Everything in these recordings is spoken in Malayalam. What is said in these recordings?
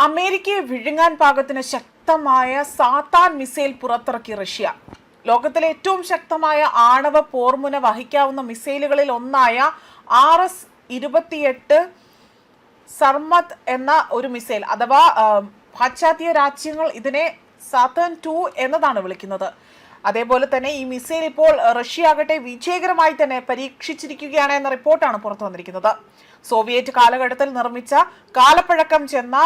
അമേരിക്കയെ വിഴുങ്ങാൻ പാകത്തിന് ശക്തമായ സാത്താൻ മിസൈൽ പുറത്തിറക്കി റഷ്യ. ലോകത്തിലെ ഏറ്റവും ശക്തമായ ആണവ പോർമുന വഹിക്കാവുന്ന മിസൈലുകളിൽ ഒന്നായ RS-28 സർമത്ത് എന്ന ഒരു മിസൈൽ, അഥവാ പാശ്ചാത്യ രാജ്യങ്ങൾ ഇതിനെ സാത്തൻ 2 എന്നതാണ് വിളിക്കുന്നത്. അതേപോലെ തന്നെ ഈ മിസൈൽ ഇപ്പോൾ റഷ്യ ആകട്ടെ വിജയകരമായി തന്നെ പരീക്ഷിച്ചിരിക്കുകയാണ് എന്ന റിപ്പോർട്ടാണ് പുറത്തു വന്നിരിക്കുന്നത്. സോവിയറ്റ് കാലഘട്ടത്തിൽ നിർമ്മിച്ച കാലപ്പഴക്കം ചെന്ന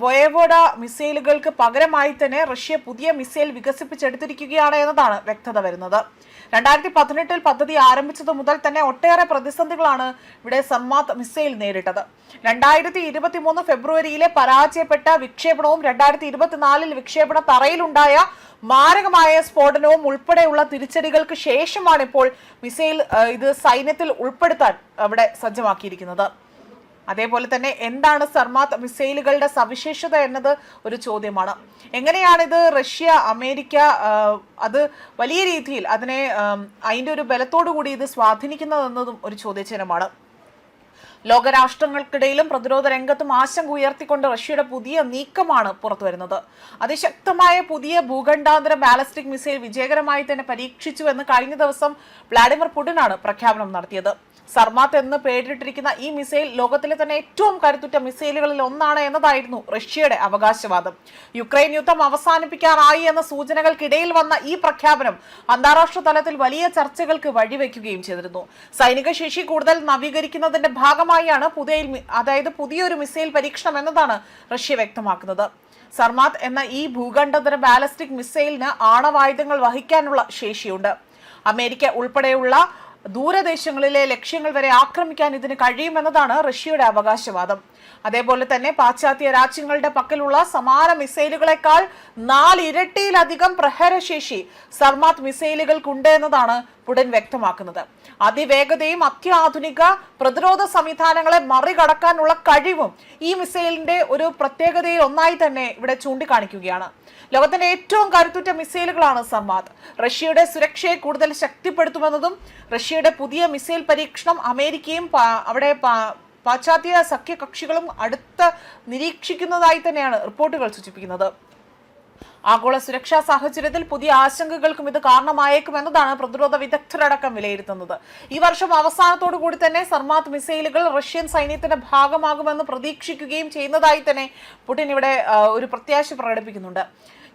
വോയവോഡ മിസൈലുകൾക്ക് പകരമായി തന്നെ റഷ്യ പുതിയ മിസൈൽ വികസിപ്പിച്ചെടുത്തിരിക്കുകയാണ് എന്നതാണ് വ്യക്തത വരുന്നത്. 2018 പദ്ധതി ആരംഭിച്ചത് മുതൽ തന്നെ ഒട്ടേറെ പ്രതിസന്ധികളാണ് ഇവിടെ സർമാത്ത് മിസൈൽ നേരിട്ടത്. 2023 ഫെബ്രുവരിയിലെ പരാജയപ്പെട്ട വിക്ഷേപണവും 2024 വിക്ഷേപണ തറയിലുണ്ടായ മാരകമായ സ്ഫോടനവും ഉൾപ്പെടെയുള്ള തിരിച്ചടികൾക്ക് ശേഷമാണ് ഇപ്പോൾ മിസൈൽ ഇത് സൈന്യത്തിൽ ഉൾപ്പെടുത്താൻ അവിടെ സജ്ജമാക്കിയിരിക്കുന്നത്. അതേപോലെ തന്നെ എന്താണ് സർമാത്ത് മിസൈലുകളുടെ സവിശേഷത എന്നത് ഒരു ചോദ്യമാണ്. എങ്ങനെയാണിത് റഷ്യ, അമേരിക്ക അത് വലിയ രീതിയിൽ അതിന്റെ ഒരു ബലത്തോടു കൂടി ഇത് സ്വാധീനിക്കുന്നതെന്നതും ഒരു ചോദ്യചിഹ്നമാണ്. ലോകരാഷ്ട്രങ്ങൾക്കിടയിലും പ്രതിരോധ രംഗത്തും ആശങ്ക ഉയർത്തിക്കൊണ്ട് റഷ്യയുടെ പുതിയ നീക്കമാണ് പുറത്തുവരുന്നത്. അതിശക്തമായ പുതിയ ഭൂഖണ്ഡാന്തര ബാലിസ്റ്റിക് മിസൈൽ വിജയകരമായി തന്നെ പരീക്ഷിച്ചു എന്ന് കഴിഞ്ഞ ദിവസം വ്ളാഡിമിർ പുടിനാണ് പ്രഖ്യാപനം നടത്തിയത്. സർമാത്ത് എന്ന് പേരിട്ടിരിക്കുന്ന ഈ മിസൈൽ ലോകത്തിലെ തന്നെ ഏറ്റവും കരുത്തുറ്റ മിസൈലുകളിൽ ഒന്നാണ് എന്നതായിരുന്നു റഷ്യയുടെ അവകാശവാദം. യുക്രൈൻ യുദ്ധം അവസാനിപ്പിക്കാനായി എന്ന സൂചനകൾക്കിടയിൽ വന്ന ഈ പ്രഖ്യാപനം അന്താരാഷ്ട്ര തലത്തിൽ വലിയ ചർച്ചകൾക്ക് വഴിവെക്കുകയും ചെയ്തിരുന്നു. സൈനിക ശേഷി കൂടുതൽ നവീകരിക്കുന്നതിന്റെ ഭാഗമായാണ് പുതിയൊരു മിസൈൽ പരീക്ഷണം എന്നതാണ് റഷ്യ വ്യക്തമാക്കുന്നത്. സർമാത്ത് എന്ന ഈ ഭൂഖണ്ഡാന്തര ബാലിസ്റ്റിക് മിസൈലിന് ആണവായുധങ്ങൾ വഹിക്കാനുള്ള ശേഷിയുണ്ട്. അമേരിക്ക ഉൾപ്പെടെയുള്ള ദൂരദേശങ്ങളിലെ ലക്ഷ്യങ്ങൾ വരെ ആക്രമിക്കാൻ ഇതിന് കഴിയുമെന്നതാണ് റഷ്യയുടെ അവകാശവാദം. അതേപോലെ തന്നെ പാശ്ചാത്യ രാജ്യങ്ങളുടെ പക്കലുള്ള സമാന മിസൈലുകളെക്കാൾ 4 ഇരട്ടിയിലധികം പ്രഹരശേഷി സർമാത്ത് മിസൈലുകൾക്കുണ്ട് എന്നതാണ് പുടിൻ വ്യക്തമാക്കുന്നത്. അതിവേഗതയും അത്യാധുനിക പ്രതിരോധ സംവിധാനങ്ങളെ മറികടക്കാനുള്ള കഴിവും ഈ മിസൈലിന്റെ ഒരു പ്രത്യേകതയിൽ ഒന്നായി തന്നെ ഇവിടെ ചൂണ്ടിക്കാണിക്കുകയാണ്. ലോകത്തിന്റെ ഏറ്റവും കരുത്തുറ്റ മിസൈലുകളാണ് സർമാത്ത്. റഷ്യയുടെ സുരക്ഷയെ കൂടുതൽ ശക്തിപ്പെടുത്തുമെന്നതും റഷ്യയുടെ പുതിയ മിസൈൽ പരീക്ഷണം അമേരിക്കയും അവിടെ പാശ്ചാത്യ സഖ്യകക്ഷികളും അടുത്ത് നിരീക്ഷിക്കുന്നതായി തന്നെയാണ് റിപ്പോർട്ടുകൾ സൂചിപ്പിക്കുന്നത്. ആഗോള സുരക്ഷാ സാഹചര്യത്തിൽ പുതിയ ആശങ്കകൾക്കും ഇത് കാരണമായേക്കുമെന്നതാണ് പ്രതിരോധ വിദഗ്ധരടക്കം വിലയിരുത്തുന്നത്. ഈ വർഷം അവസാനത്തോടു കൂടി തന്നെ സർമാത്ത് മിസൈലുകൾ റഷ്യൻ സൈന്യത്തിന്റെ ഭാഗമാകുമെന്ന് പ്രതീക്ഷിക്കുകയും ചെയ്യുന്നതായി തന്നെ പുടിൻ ഇവിടെ ഒരു പ്രത്യാശ പ്രകടിപ്പിക്കുന്നുണ്ട്.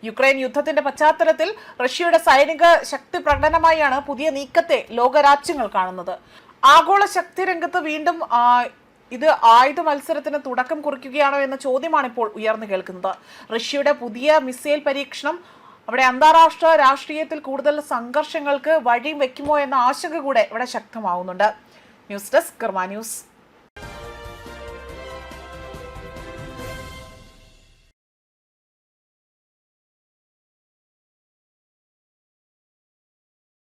യുക്രൈൻ യുദ്ധത്തിന്റെ പശ്ചാത്തലത്തിൽ റഷ്യയുടെ സൈനിക ശക്തി പ്രകടനമായാണ് പുതിയ നീക്കത്തെ ലോകരാജ്യങ്ങൾ കാണുന്നത്. ആഗോള ശക്തി രംഗത്ത് വീണ്ടും ഇത് ആയുധ മത്സരത്തിന് തുടക്കം കുറിക്കുകയാണോ എന്ന ചോദ്യമാണ് ഇപ്പോൾ ഉയർന്നു കേൾക്കുന്നത്. റഷ്യയുടെ പുതിയ മിസൈൽ പരീക്ഷണം അവിടെ അന്താരാഷ്ട്ര രാഷ്ട്രീയത്തിൽ കൂടുതൽ സംഘർഷങ്ങൾക്ക് വഴി വെക്കുമോ എന്ന ആശങ്ക കൂടെ ഇവിടെ ശക്തമാവുന്നുണ്ട്. ന്യൂസ് ഡെസ്ക് കർമ്മ ന്യൂസ്.